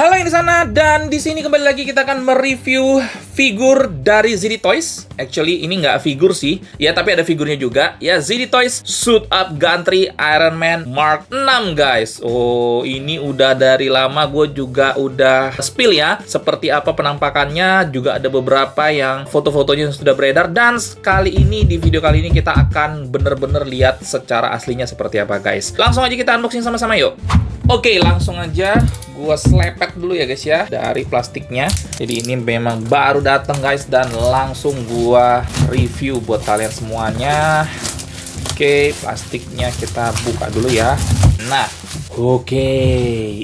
Halo yang di sana, dan di sini kembali lagi kita akan mereview figur dari ZD Toys. Actually ini nggak figur sih, ya tapi ada figurnya juga. Ya, ZD Toys Suit Up Gantry Iron Man Mark 6 guys. Oh, ini udah dari lama gue juga udah spill ya, seperti apa penampakannya. Juga ada beberapa yang foto-fotonya yang sudah beredar. Dan kali ini, di video kali ini kita akan bener-bener lihat secara aslinya seperti apa guys. Langsung aja kita unboxing sama-sama yuk. Oke, langsung aja gua selepet dulu ya guys ya dari plastiknya. Jadi ini memang baru datang guys, dan langsung gua review buat kalian semuanya. Oke, plastiknya kita buka dulu ya. Nah, oke,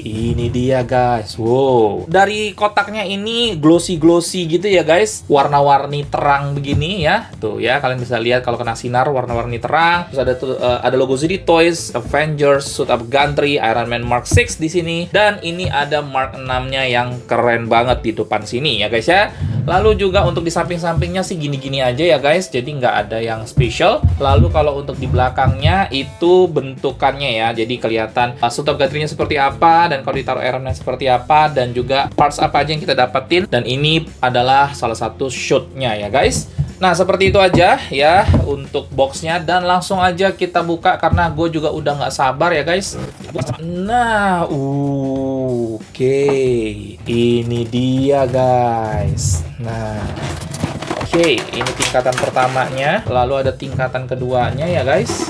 ini dia guys. Wow, dari kotaknya ini glossy gitu ya guys, warna-warni terang begini ya. Tuh ya, kalian bisa lihat kalau kena sinar warna-warni terang. Terus ada tuh ada logo ZD Toys Avengers Suit Up Gantry Iron Man Mark 6 di sini, dan ini ada Mark 6-nya yang keren banget di depan sini ya guys ya. Lalu juga untuk di samping-sampingnya sih gini-gini aja ya guys, jadi nggak ada yang spesial. Lalu kalau untuk di belakangnya itu bentukannya ya, jadi kelihatan Suit Up Gantry-nya seperti apa, dan kalau ditaruh Iron Man seperti apa, dan juga parts apa aja yang kita dapetin. Dan ini adalah salah satu shoot-nya ya guys. Nah, seperti itu aja ya untuk boxnya, dan langsung aja kita buka karena gue juga udah nggak sabar ya guys. Nah, oke, ini dia guys. Nah, oke, ini tingkatan pertamanya, lalu ada tingkatan keduanya ya guys.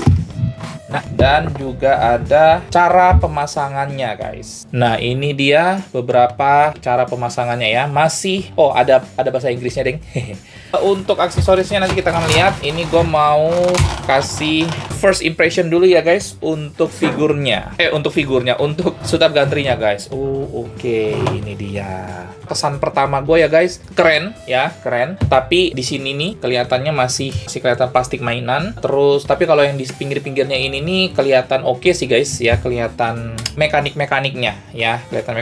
Nah, dan juga ada cara pemasangannya guys. Nah, ini dia beberapa cara pemasangannya ya. Masih, oh ada bahasa Inggrisnya deng. Untuk aksesorisnya nanti kita akan lihat. Ini gue mau kasih first impression dulu ya guys untuk figurnya. Untuk Suit Up Gantry-nya guys. Oke, ini dia. Kesan pertama gue ya guys, keren ya, keren. Tapi di sini nih kelihatannya masih kelihatan plastik mainan. Terus tapi kalau yang di pinggir-pinggirnya ini nih kelihatan oke sih guys ya, kelihatan mekaniknya ya, kelihatan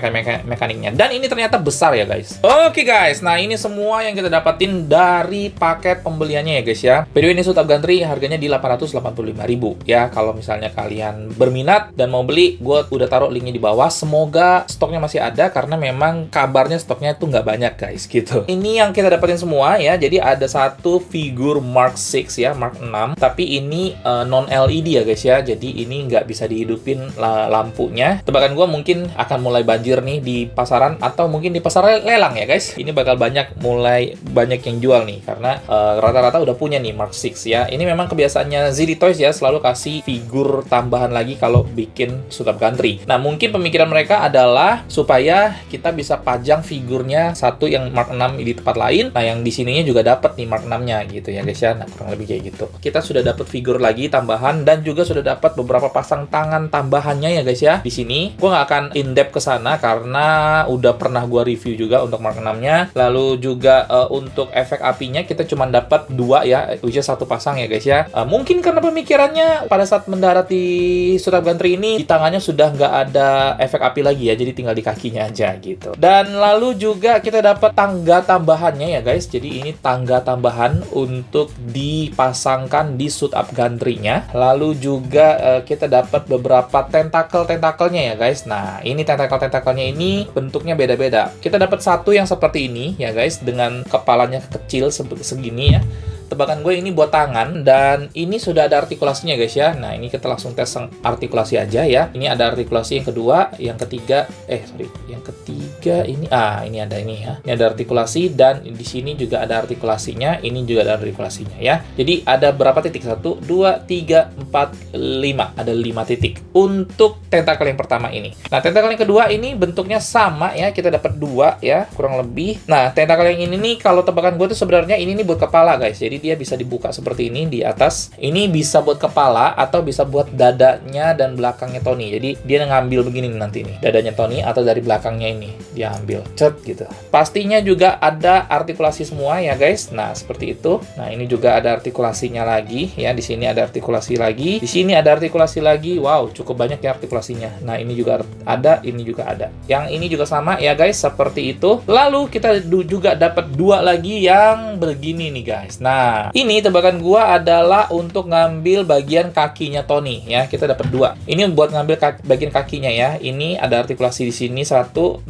mekaniknya. Dan ini ternyata besar ya guys. Oke guys, nah ini semua yang kita dapatin dari paket pembeliannya ya guys ya. Video ini Suit Up Gantry harganya di 885.000 ya. Kalau misalnya kalian berminat dan mau beli, gue udah taruh linknya di bawah. Semoga stoknya masih ada, karena memang kabarnya stoknya itu nggak banyak guys gitu. Ini yang kita dapetin semua ya. Jadi ada satu figur Mark 6 ya, Mark 6. Tapi ini non LED ya guys ya. Jadi ini nggak bisa dihidupin lampunya. Tebakan gue mungkin akan mulai banjir nih di pasaran, atau mungkin di pasar lelang ya guys. Ini bakal mulai banyak yang jual nih, karena rata-rata udah punya nih Mark 6 ya. Ini memang kebiasaannya ZD Toys ya, selalu kasih figur tambahan lagi kalau bikin Suit Up Gantry. Nah, mungkin pemikiran mereka adalah supaya kita bisa pajang figurnya satu yang Mark 6 di tempat lain. Nah, yang di sininya juga dapat nih Mark 6-nya gitu ya guys ya. Nah, kurang lebih kayak gitu. Kita sudah dapat figur lagi tambahan, dan juga sudah dapat beberapa pasang tangan tambahannya ya guys ya. Di sini gue nggak akan in-depth ke sana karena udah pernah gue review juga untuk Mark 6-nya. Lalu juga untuk efek apinya kita cuma dapat 2 ya, which is 1 pasang ya guys ya. Mungkin karena pemikirannya pada saat mendarat di Suit Up Gantry ini, di tangannya sudah nggak ada efek api lagi ya, jadi tinggal di kakinya aja gitu. Dan lalu juga kita dapat tangga tambahannya ya guys. Jadi ini tangga tambahan untuk dipasangkan di Suit Up Gantry-nya. Lalu juga kita dapat beberapa tentakelnya ya guys. Nah, ini tentakelnya ini bentuknya beda-beda. Kita dapat satu yang seperti ini ya guys, dengan kepalanya kecil segini ya. Tebakan gue ini buat tangan, dan ini sudah ada artikulasinya guys ya. Nah, ini kita langsung tes artikulasi aja ya. Ini ada artikulasi yang kedua, yang ketiga, yang ketiga ini, ini ada ini ya. Ini ada artikulasi, dan di sini juga ada artikulasinya. Ini juga ada artikulasinya ya. Jadi ada berapa titik? 1, 2, 3, 4, 5. Ada 5 titik untuk tentakel yang pertama ini. Nah, tentakel yang kedua ini bentuknya sama ya. Kita dapat 2 ya, kurang lebih. Nah, tentakel yang ini nih, kalau tebakan gue tuh sebenarnya ini nih buat kepala guys. Jadi dia bisa dibuka seperti ini di atas. Ini bisa buat kepala atau bisa buat dadanya dan belakangnya Tony. Jadi dia ngambil begini nanti nih, dadanya Tony atau dari belakangnya ini dia ambil cet gitu. Pastinya juga ada artikulasi semua ya guys. Nah, seperti itu. Nah, ini juga ada artikulasinya lagi ya. Di sini ada artikulasi lagi. Di sini ada artikulasi lagi. Wow, cukup banyak ya artikulasinya. Nah, ini juga ada, ini juga ada. Yang ini juga sama ya guys, seperti itu. Lalu kita juga dapat 2 lagi yang begini nih guys. Nah, Nah, ini tebakan gua adalah untuk ngambil bagian kakinya Tony ya. Kita dapat 2. Ini buat ngambil bagian kakinya ya. Ini ada artikulasi di sini 1, 2,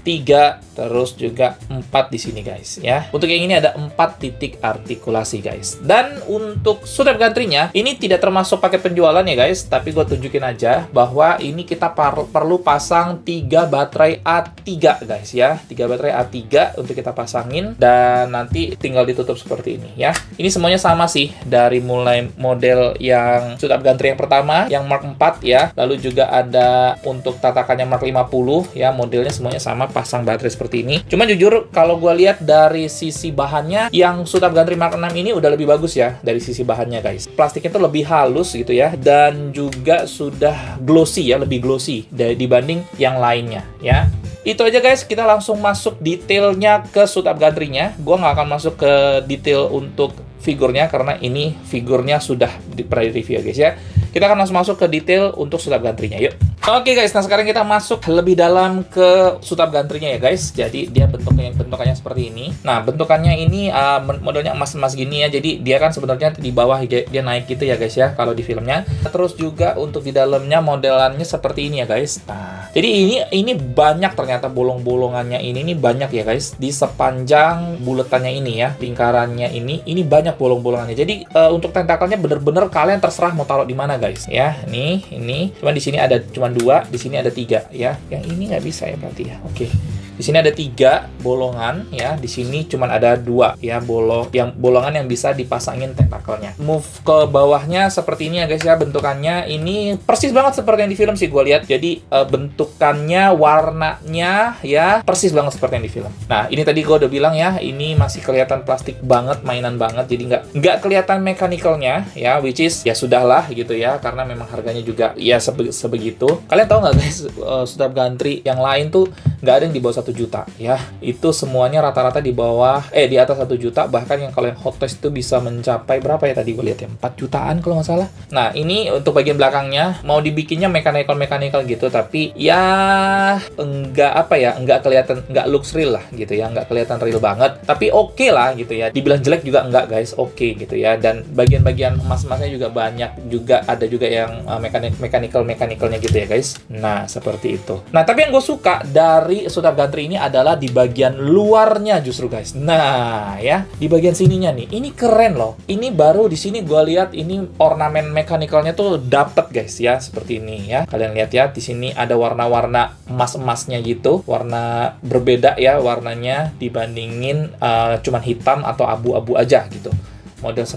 3, terus juga 4 di sini guys ya. Untuk yang ini ada 4 titik artikulasi guys. Dan untuk suit up gantry-nya ini tidak termasuk paket penjualan ya guys, tapi gue tunjukin aja bahwa ini kita perlu pasang 3 baterai A3 guys ya. 3 baterai A3 untuk kita pasangin dan nanti tinggal ditutup seperti ini ya. Ini semuanya sama sih dari mulai model yang suit up gantry yang pertama yang Mark 4 ya. Lalu juga ada untuk tatakannya Mark 50 ya, modelnya semuanya sama, pasang baterai seperti ini. Cuman jujur kalau gue lihat dari sisi bahannya yang suit up gantry Mark 6 ini udah lebih bagus ya dari sisi bahannya guys. Plastiknya tuh lebih halus gitu ya, dan juga sudah glossy ya, lebih glossy dibanding yang lainnya ya. Itu aja guys, kita langsung masuk detailnya ke suit up gantry-nya. Gue nggak akan masuk ke detail untuk figurnya karena ini figurnya sudah pernah di-review guys ya. Kita akan langsung masuk ke detail untuk suit up gantry-nya, yuk. Oke guys, nah sekarang kita masuk lebih dalam ke suit up gantry-nya ya guys. Jadi dia bentukannya seperti ini. Nah, bentukannya ini modelnya emas-emas gini ya. Jadi dia kan sebenarnya di bawah dia naik gitu ya guys ya kalau di filmnya. Terus juga untuk di dalamnya modelannya seperti ini ya guys. Nah, jadi ini banyak ternyata bolong-bolongannya ini banyak ya guys. Di sepanjang buletannya ini ya, lingkarannya ini banyak bolong-bolongannya. Jadi untuk tentakelnya bener-bener kalian terserah mau taruh di mana guys ya. Ini cuma di sini ada cuma 2, di sini ada 3 ya. Yang ini nggak bisa ya berarti ya. Oke. Di sini ada 3 bolongan ya. Di sini cuma ada 2 ya bolongan yang bisa dipasangin tentakelnya. Move ke bawahnya seperti ini ya guys ya, bentukannya ini persis banget seperti yang di film sih gue lihat. Jadi bentukannya, warnanya ya persis banget seperti yang di film. Nah, ini tadi gue udah bilang ya, ini masih kelihatan plastik banget, mainan banget. Jadi nggak kelihatan mechanical-nya ya, which is ya sudahlah gitu ya, karena memang harganya juga ya sebegitu. Kalian tahu nggak guys, suit up gantry yang lain tuh nggak ada yang di bawah 1 juta ya. Itu semuanya rata-rata di atas 1 juta, bahkan yang kalau yang Hot Toys itu bisa mencapai berapa ya tadi gue lihat ya, 4 jutaan kalau nggak salah. Nah, ini untuk bagian belakangnya mau dibikinnya mechanical gitu, tapi ya enggak kelihatan, enggak looks real lah gitu ya, enggak kelihatan real banget, tapi oke lah gitu ya. Dibilang jelek juga enggak guys, oke gitu ya. Dan bagian-bagian emas-emasnya juga banyak, juga ada juga yang mechanical-nya gitu ya guys. Nah, seperti itu. Nah, tapi yang gue suka dari suit up gantry ini adalah di bagian luarnya justru guys. Nah ya, di bagian sininya nih, ini keren loh. Ini baru di sini gue lihat ini ornamen mechanical-nya tuh dapet guys ya, seperti ini ya. Kalian lihat ya, di sini ada warna-warna emas-emasnya gitu, warna berbeda ya warnanya dibandingin cuman hitam atau abu-abu aja gitu. Model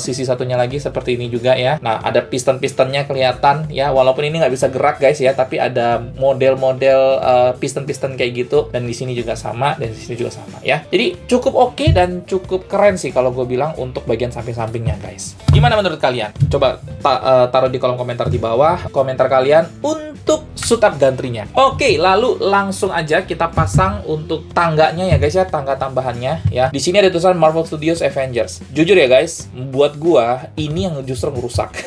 sisi satunya lagi seperti ini juga ya. Nah, ada piston-pistonnya kelihatan ya, walaupun ini nggak bisa gerak guys ya, tapi ada model-model piston-piston kayak gitu. Dan di sini juga sama, dan di sini juga sama ya. Jadi cukup oke dan cukup keren sih kalau gue bilang untuk bagian samping-sampingnya guys. Gimana menurut kalian? Coba taruh di kolom komentar di bawah komentar kalian untuk suit up gantry-nya. Oke, lalu langsung aja kita pasang untuk tangganya ya guys ya, tangga tambahannya ya. Di sini ada tulisan Marvel Studios Avengers. Jujur ya guys, buat gua ini yang justru ngerusak.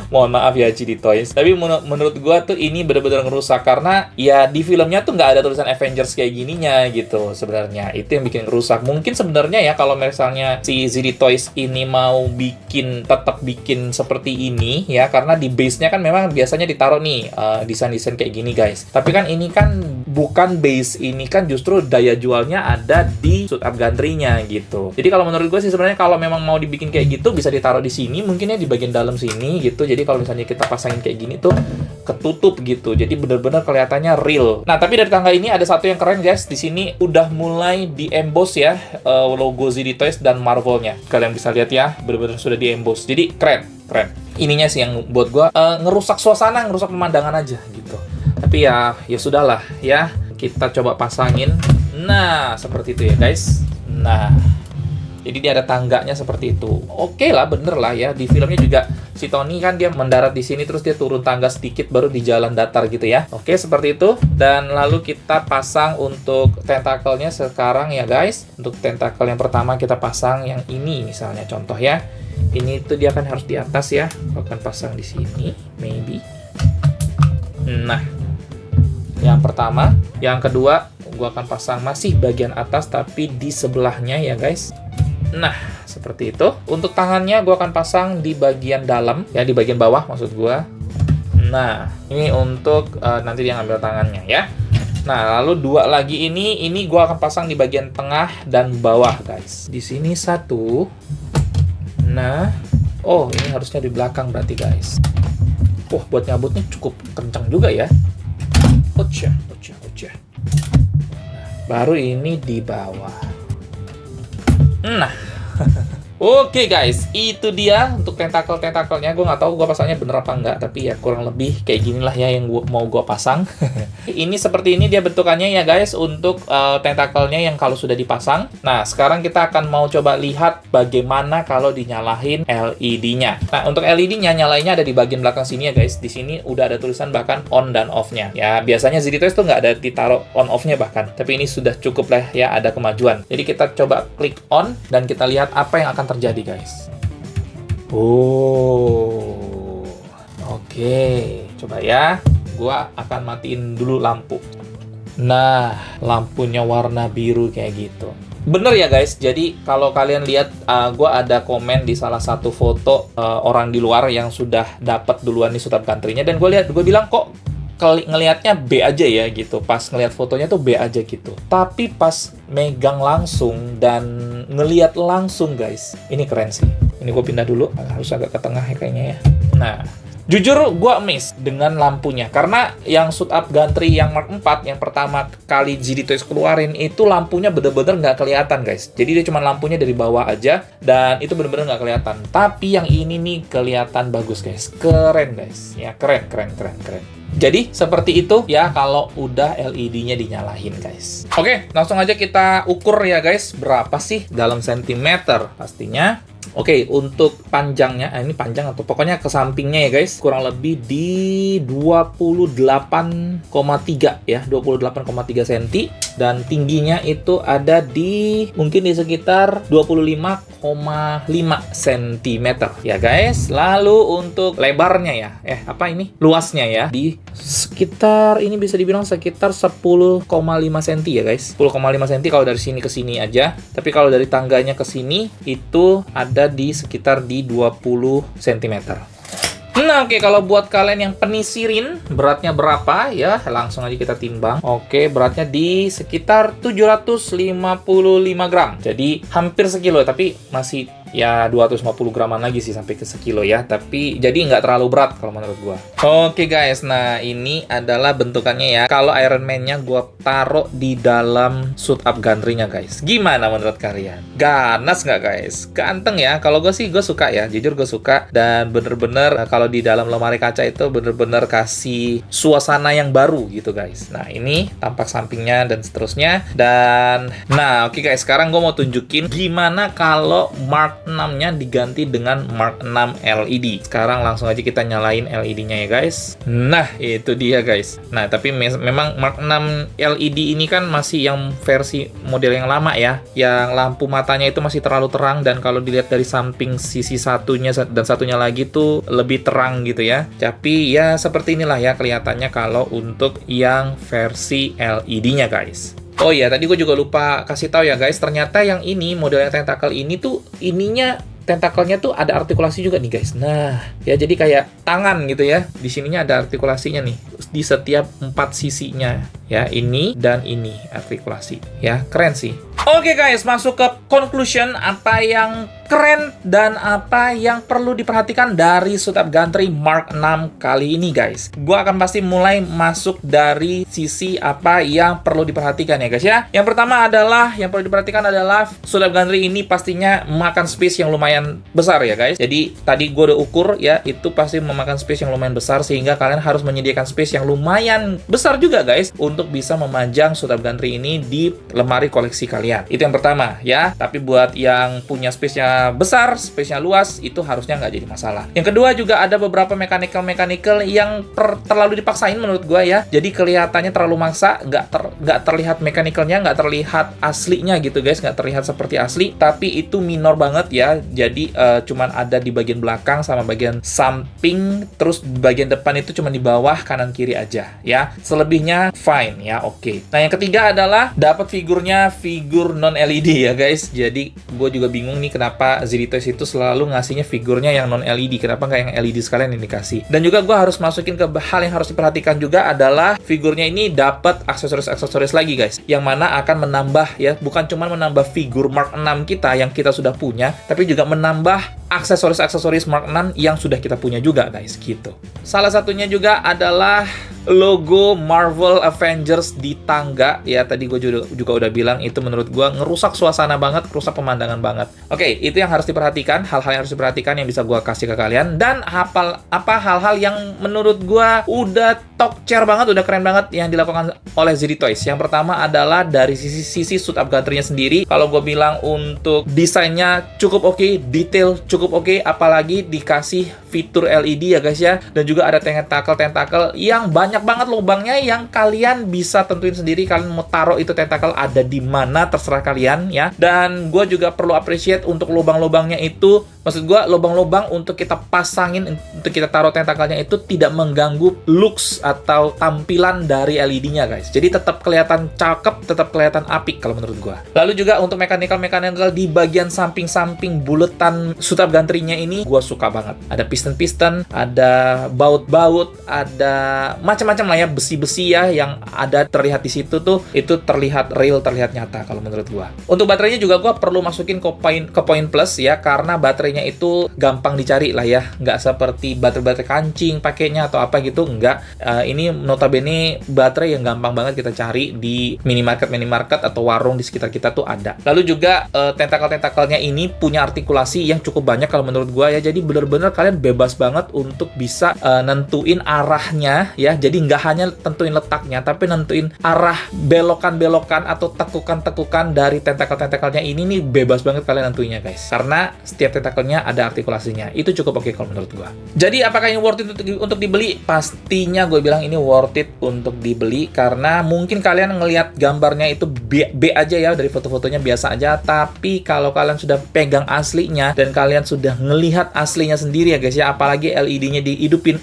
Mohon maaf ya GD Toys, tapi menurut gua tuh ini bener-bener ngerusak karena ya di filmnya tuh nggak ada tulisan Avengers kayak gininya gitu sebenarnya. Itu yang bikin ngerusak. Mungkin sebenarnya ya kalau misalnya si GD Toys ini mau tetap bikin seperti ini ya, karena di base-nya kan memang biasanya ditaruh nih desain-desain kayak gini guys. Tapi kan ini kan bukan base, ini kan justru daya jualnya ada di suit up gantry-nya gitu. Jadi kalau menurut gue sih sebenarnya kalau memang mau dibikin kayak gitu bisa ditaruh di sini, mungkin ya di bagian dalam sini gitu. Jadi kalau misalnya kita pasangin kayak gini tuh ketutup gitu. Jadi bener-bener kelihatannya real. Nah, tapi dari tangga ini ada satu yang keren guys. Di sini udah mulai di-emboss ya logo ZD Toys dan Marvel-nya. Kalian bisa lihat ya, bener-bener sudah di-emboss. Jadi keren. Ininya sih yang buat gua ngerusak suasana, ngerusak pemandangan aja gitu. Tapi ya sudahlah ya. Kita coba pasangin. Nah, seperti itu ya guys. Nah, jadi dia ada tangganya seperti itu. Oke lah, bener lah ya. Di filmnya juga si Tony kan dia mendarat di sini terus dia turun tangga sedikit baru di jalan datar gitu ya. Oke, seperti itu. Dan lalu kita pasang untuk tentakelnya sekarang ya guys. Untuk tentakel yang pertama kita pasang yang ini misalnya contoh ya. Ini tuh dia kan harus di atas ya. Akan pasang di sini, maybe. Nah, yang pertama, yang kedua gua akan pasang masih bagian atas tapi di sebelahnya ya guys. Nah, seperti itu. Untuk tangannya gua akan pasang di bagian dalam, ya di bagian bawah maksud gua. Nah, ini untuk nanti dia ngambil tangannya ya. Nah, lalu dua lagi ini gua akan pasang di bagian tengah dan bawah guys. Di sini satu. Nah, oh ini harusnya di belakang berarti guys. Wah, buat nyabutnya cukup kencang juga ya. Ocha. Baru ini di bawah. Nah, oke guys, itu dia untuk tentakelnya. Gue nggak tahu gue pasangnya bener apa enggak, tapi ya kurang lebih kayak ginilah ya yang mau gue pasang. Ini seperti ini dia bentukannya ya guys untuk tentakelnya yang kalau sudah dipasang. Nah, sekarang kita akan mau coba lihat bagaimana kalau dinyalain LED-nya. Nah, untuk LED-nya nyalainnya ada di bagian belakang sini ya guys. Di sini udah ada tulisan bahkan on dan off-nya. Ya, biasanya ZD Toys tuh nggak ada ditaruh on off-nya bahkan. Tapi ini sudah cukup lah ya, ada kemajuan. Jadi kita coba klik on dan kita lihat apa yang akan terjadi guys. Oh, oke. Coba ya, gua akan matiin dulu lampu. Nah, lampunya warna biru kayak gitu. Bener ya guys, jadi kalau kalian lihat gua ada komen di salah satu foto orang di luar yang sudah dapat duluan nih setup gantrynya, dan gue bilang kok ngelihatnya B aja ya gitu. Pas ngelihat fotonya tuh B aja gitu. Tapi pas megang langsung dan ngelihat langsung guys, ini keren sih. Ini gue pindah dulu, harus agak ke tengah ya kayaknya ya. Nah, jujur gue amazed dengan lampunya. Karena yang shoot up gantry yang Mark 4 yang pertama kali ZD Toys keluarin itu lampunya bener-bener nggak kelihatan guys. Jadi dia cuma lampunya dari bawah aja dan itu bener-bener nggak kelihatan. Tapi yang ini nih kelihatan bagus guys. Keren guys. Ya keren. Jadi, seperti itu ya kalau udah LED-nya dinyalain, guys. Oke, langsung aja kita ukur ya, guys. Berapa sih dalam sentimeter pastinya. Oke, untuk panjangnya, ini panjang atau pokoknya ke sampingnya ya, guys. Kurang lebih di 28,3 ya, 28,3 cm. Dan tingginya itu ada di mungkin di sekitar 25,5 cm ya guys. Lalu untuk lebarnya ya, luasnya ya, di sekitar ini bisa dibilang sekitar 10,5 cm ya guys. 10,5 cm kalau dari sini ke sini aja. Tapi kalau dari tangganya ke sini itu ada di sekitar di 20 cm. Nah, oke, kalau buat kalian yang penisirin beratnya berapa ya, langsung aja kita timbang. Oke, beratnya di sekitar 755 gram. Jadi hampir sekilo, tapi masih ya 250 graman lagi sih sampai ke sekilo ya. Tapi jadi nggak terlalu berat kalau menurut gua. Oke guys, nah ini adalah bentukannya ya. Kalau Iron Man-nya gua taruh di dalam shoot up gantry-nya guys. Gimana menurut kalian? Ganas nggak guys? Ganteng ya? Kalau gue sih gue suka ya, jujur gue suka. Dan bener-bener kalau di dalam lemari kaca itu bener-bener kasih suasana yang baru gitu guys. Nah ini tampak sampingnya dan seterusnya. Dan nah oke guys, sekarang gue mau tunjukin gimana kalau Mark 6-nya diganti dengan Mark 6 LED. Sekarang langsung aja kita nyalain LED-nya ya guys. Nah, itu dia guys. Nah, tapi memang Mark 6 LED ini kan masih yang versi model yang lama ya. Yang lampu matanya itu masih terlalu terang dan kalau dilihat dari samping sisi satunya dan satunya lagi tuh lebih terang gitu ya. Tapi ya seperti inilah ya kelihatannya kalau untuk yang versi LED-nya guys. Oh iya, tadi gue juga lupa kasih tahu ya guys, ternyata yang ini, model yang tentakel ini tuh, ininya, tentakelnya tuh ada artikulasi juga nih guys. Nah, ya jadi kayak tangan gitu ya. Di sininya ada artikulasinya nih, di setiap 4 sisinya. Ya, ini dan ini artikulasi. Ya, keren sih. Oke guys, masuk ke conclusion apa yang keren dan apa yang perlu diperhatikan dari shoot up gantry Mark 6 kali ini guys. Gua akan pasti mulai masuk dari sisi apa yang perlu diperhatikan ya guys ya. Yang pertama adalah, yang perlu diperhatikan adalah shoot up gantry ini pastinya memakan space yang lumayan besar ya guys. Jadi tadi gue udah ukur ya, itu pasti memakan space yang lumayan besar sehingga kalian harus menyediakan space yang lumayan besar juga guys untuk bisa memajang shoot up gantry ini di lemari koleksi kalian. Itu yang pertama ya. Tapi buat yang punya space-nya besar, space-nya luas, itu harusnya nggak jadi masalah. Yang kedua juga ada beberapa mechanical yang terlalu dipaksain menurut gue ya. Jadi kelihatannya terlalu maksa, nggak terlihat mechanicalnya, nggak terlihat aslinya gitu guys, nggak terlihat seperti asli. Tapi itu minor banget ya. Jadi cuman ada di bagian belakang sama bagian samping, terus bagian depan itu cuma di bawah kanan kiri aja ya. Selebihnya fine ya, oke. Nah, yang ketiga adalah dapat figurnya figur non LED ya guys. Jadi gue juga bingung nih kenapa ZD Toys itu selalu ngasihnya figurnya yang non LED, kenapa nggak yang LED sekalian yang dikasih. Dan juga gue harus masukin ke hal yang harus diperhatikan juga adalah figurnya ini dapat aksesoris lagi guys, yang mana akan menambah ya, bukan cuma menambah figur Mark 6 kita yang kita sudah punya, tapi juga menambah aksesoris Mark 6 yang sudah kita punya juga guys, gitu. Salah satunya juga adalah logo Marvel Avengers di tangga ya. Tadi gue juga udah bilang itu menurut gue ngerusak suasana banget, rusak pemandangan banget. Oke, itu yang harus diperhatikan, hal-hal yang harus diperhatikan yang bisa gue kasih ke kalian. Dan apa hal-hal yang menurut gue udah top chair banget, udah keren banget yang dilakukan oleh ZD Toys. Yang pertama adalah dari sisi suit up gantry-nya sendiri. Kalau gue bilang untuk desainnya cukup oke, detail cukup oke, apalagi dikasih fitur LED ya guys ya. Dan juga ada tentakel yang banyak banget lubangnya yang kalian bisa tentuin sendiri, kalian mau taruh itu tentakel ada di mana terserah kalian ya. Dan gue juga perlu appreciate untuk lubang-lubangnya itu, maksud gue lubang-lubang untuk kita pasangin, untuk kita taruh tentakelnya itu tidak mengganggu looks atau tampilan dari LED-nya guys. Jadi tetap kelihatan cakep, tetap kelihatan apik kalau menurut gue. Lalu juga untuk mechanical di bagian samping-samping buletan suit up gantry-nya ini gue suka banget. Ada piston-piston, ada baut-baut, ada macam-macam lah ya, besi-besi ya yang ada terlihat di situ tuh, itu terlihat real, terlihat nyata kalau menurut gua. Untuk baterainya juga gua perlu masukin ke poin plus ya, karena baterainya itu gampang dicari lah ya, nggak seperti baterai kancing pakainya atau apa gitu, nggak. Ini notabene baterai yang gampang banget kita cari di minimarket atau warung di sekitar kita tuh ada. Lalu juga tentakel-tentakelnya ini punya artikulasi yang cukup banyak kalau menurut gua ya, jadi bener-bener kalian bebas banget untuk bisa nentuin arahnya ya. Jadi nggak hanya tentuin letaknya, tapi nentuin arah belokan-belokan atau tekukan-tekukan dari tentakel-tentakelnya ini nih, bebas banget kalian nentuinnya guys. Karena setiap tentakelnya ada artikulasinya. Itu cukup oke kalau menurut gua. Jadi apakah ini worth it untuk dibeli? Pastinya gue bilang ini worth it untuk dibeli, karena mungkin kalian ngelihat gambarnya itu B aja ya, dari foto-fotonya biasa aja, tapi kalau kalian sudah pegang aslinya dan kalian sudah ngelihat aslinya sendiri ya guys ya, apalagi LED-nya dihidupin,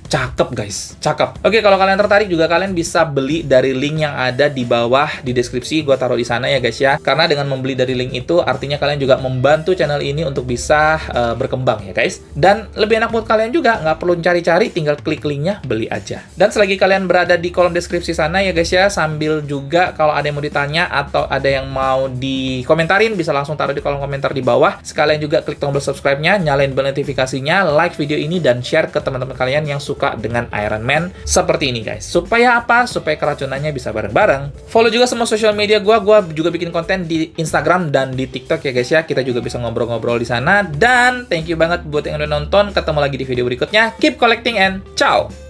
cakep guys, cakep. Oke, kalau kalian tertarik juga kalian bisa beli dari link yang ada di bawah di deskripsi, gue taruh di sana ya guys ya. Karena dengan membeli dari link itu artinya kalian juga membantu channel ini untuk bisa berkembang ya guys. Dan lebih enak buat kalian juga, nggak perlu cari-cari, tinggal klik linknya, beli aja. Dan selagi kalian berada di kolom deskripsi sana ya guys ya, sambil juga kalau ada yang mau ditanya atau ada yang mau dikomentarin, bisa langsung taruh di kolom komentar di bawah. Sekalian juga klik tombol subscribe-nya, nyalain bell notifikasinya, like video ini, dan share ke teman-teman kalian yang suka dengan Iron Man seperti ini guys. Supaya apa? Supaya keracunannya bisa bareng-bareng. Follow juga semua sosial media gue juga bikin konten di Instagram dan di TikTok ya guys ya. Kita juga bisa ngobrol-ngobrol di sana. Dan thank you banget buat yang udah nonton. Ketemu lagi di video berikutnya. Keep collecting and ciao!